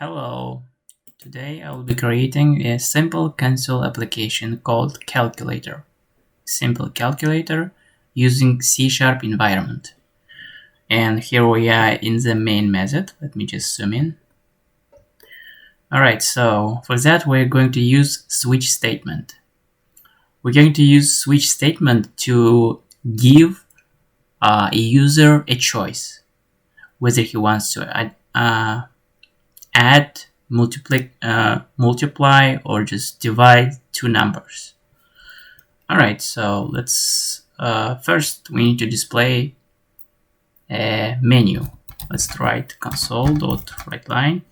Hello. Today I will be creating a simple console application called Calculator. Simple calculator using C# environment. And here we are in the main method. Let me just zoom in. Alright, so for that we're going to use switch statement. We're going to use switch statement to give a user a choice, whether he wants to add, multiply, or just divide two numbers. Alright, so let's first we need to display a menu. Let's write console.writeLine.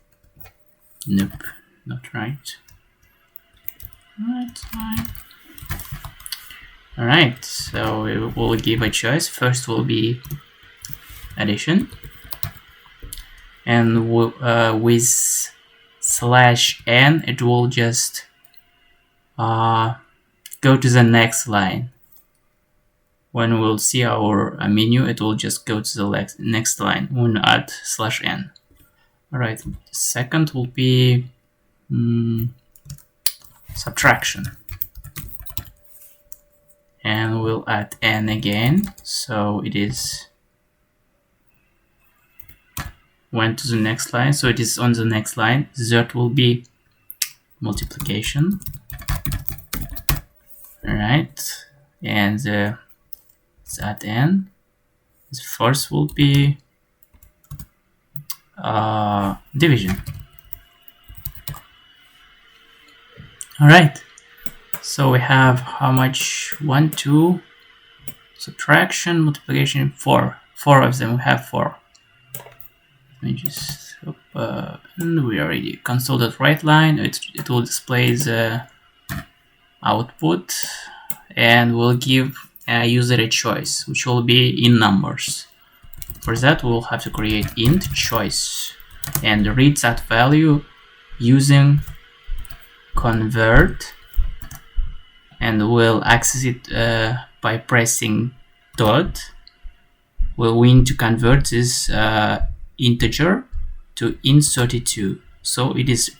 Nope, not right. WriteLine. Alright, so we will give a choice. First will be addition, and with /n it will just go to the next line. When we'll see our menu, it will just go to the next line when add /n. Alright, second will be subtraction, and we'll add n again, so it is went to the next line, so it is on the next line. Third will be multiplication. Alright, and that n. The first will be division. Alright, so we have how much? 1, 2, subtraction, multiplication, 4 of them. We have 4. Let me just and we already console.writeLine. It will display the output, and we'll give a user a choice, which will be in numbers. For that, we'll have to create int choice and read that value using convert, and we'll access it by pressing dot. We need to convert this integer to int32, so it is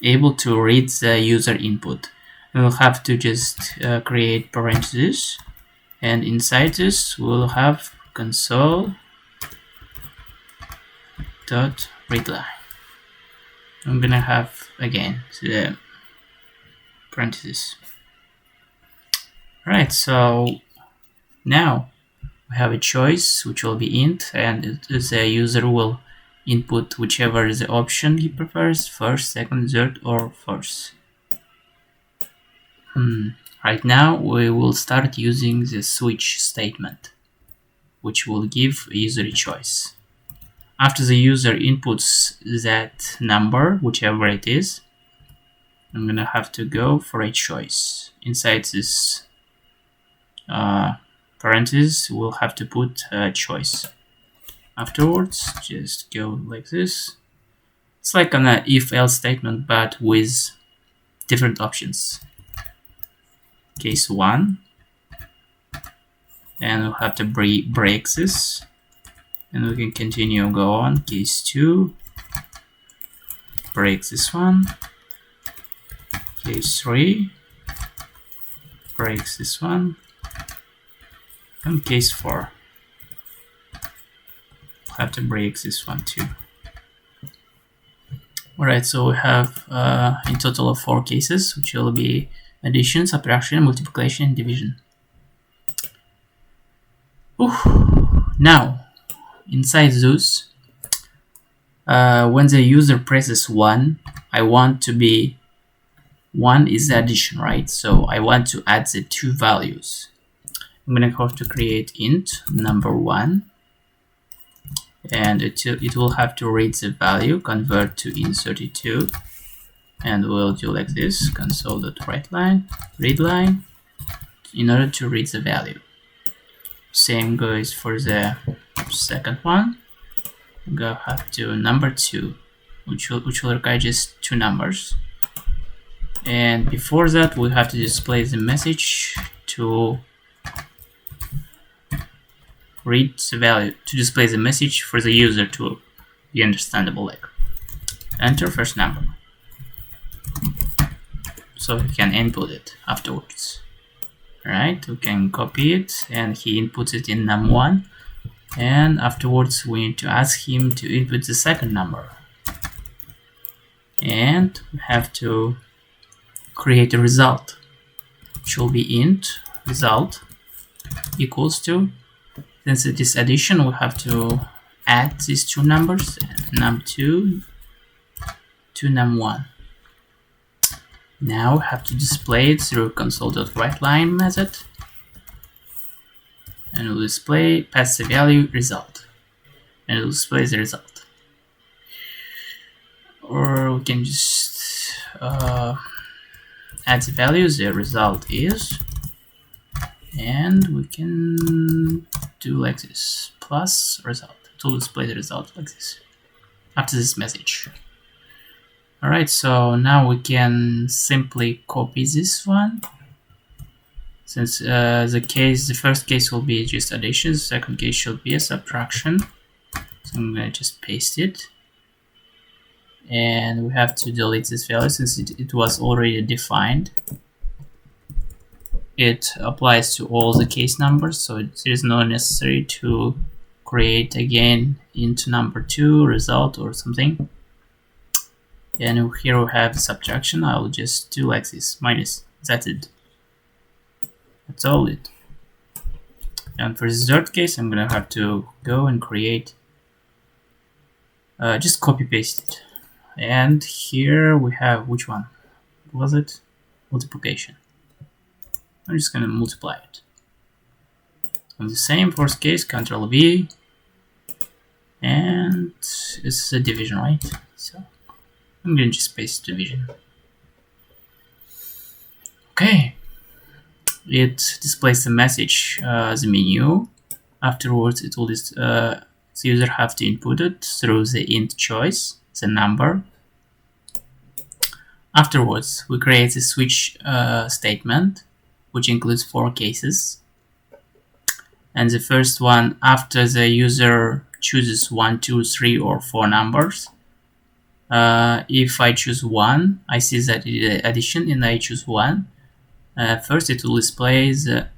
able to read the user input. We'll have to just create parentheses, and inside this we'll have console.readline. I'm gonna have again the parentheses. Alright, so now we have a choice which will be int, and the user will input whichever is the option he prefers, first, second, third, or first. Right now we will start using the switch statement, which will give a user a choice. After the user inputs that number, whichever it is, I'm gonna have to go for a choice. Inside this parentheses, we'll have to put a choice. Afterwards, just go like this. It's like an if-else statement, but with different options. Case 1, and we'll have to break this, and we can continue go on. Case 2, break this one. Case 3, breaks this one, and case 4, we'll have to break this one too. Alright, so we have in total of 4 cases, which will be addition, subtraction, multiplication, and division. Now, inside those, when the user presses 1, I want to be 1 is the addition, right? So I want to add the 2 values. I'm gonna have to create int number 1, and it will have to read the value, convert to int32, and we'll do like this, console.writeLine, readline, in order to read the value. Same goes for the second one. I'm gonna have to number 2, which will require just 2 numbers. And before that, we have to display the message to read the value, to display the message for the user to be understandable. Like enter first number, so he can input it afterwards. Right, we can copy it and he inputs it in num1, and afterwards we need to ask him to input the second number, and we have to create a result, which will be int result equals to, since it is addition, we have to add these two numbers, num2 to num1. Now we have to display it through console.writeLine method, and we'll display pass the value result, and it will display the result. Or we can just add the values the result is, and we can do like this, plus result. It will display the result like this after this message. Alright, so now we can simply copy this one, since the first case will be just addition, the second case should be a subtraction. So I'm gonna just paste it, and we have to delete this value since it was already defined. It applies to all the case numbers, so there is no necessary to create again into number 2 result or something. And here we have subtraction. I will just do like this, minus. That's it. That's all it. And for this third case, I'm gonna have to go and create, just copy paste it. And here we have, which one was it? Multiplication. I'm just gonna multiply it. And the same first case, Ctrl V, and it's a division, right? So I'm gonna just paste division. Okay, it displays the message, the menu. Afterwards, it will the user have to input it through the int choice, the number. Afterwards, we create a switch statement, which includes 4 cases. And the first one, after the user chooses 1, 2, 3, or 4 numbers. If I choose 1, I see that it is addition, and I choose 1. First, it will display the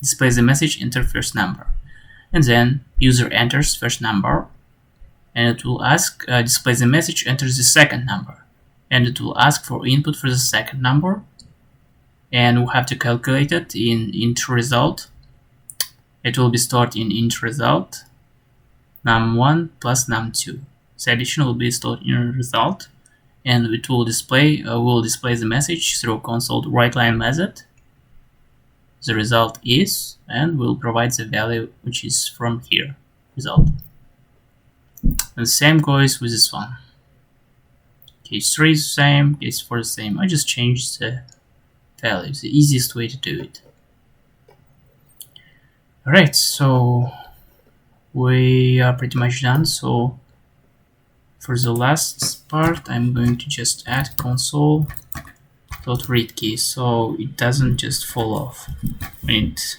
displays the message enter first number, and then user enters first number, and it will ask displays the message enters the second number, and it will ask for input for the second number, and we have to calculate it in int result. It will be stored in int result num1 plus num2. The addition will be stored in result, and it will display the message through console.writeLine method. The result is, and will provide the value which is from here, result. And the same goes with this one. Case 3 is the same, case 4 is the same. I just changed the values, the easiest way to do it. Alright, so we are pretty much done. So for the last part, I'm going to just add console.readKey so it doesn't just fall off when it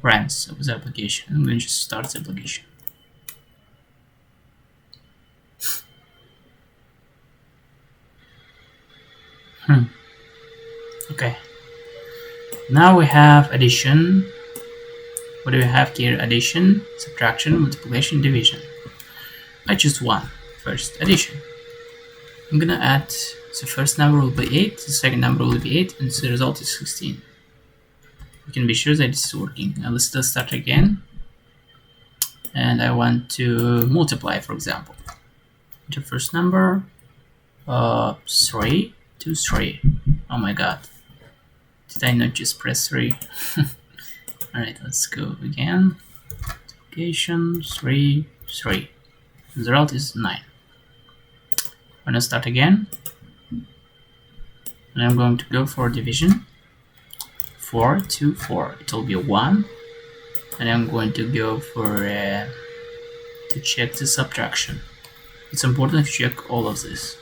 runs with the application. I'm going to just start the application. Okay. Now we have addition. What do we have here? Addition, subtraction, multiplication, division. I choose 1 first, addition. I'm gonna add, the first number will be 8, the second number will be 8, and the result is 16. You can be sure that it's working. Now let's still start again. And I want to multiply, for example. The first number, 3 to 3. Oh my god. Did I not just press 3? Alright, let's go again. Multiplication, 3, 3. The result is 9. I'm gonna start again. And I'm going to go for division. 4 to 4. It will be 1. And I'm going to go for to check the subtraction. It's important to check all of this.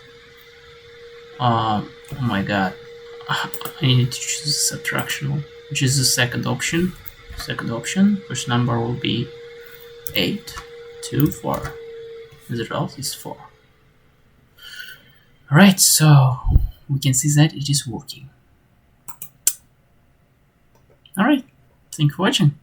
Oh my god. I need to choose subtraction, which is the second option. First number will be 8 2, 4. The result is 4. Alright, so we can see that it is working. Alright, thank you for watching.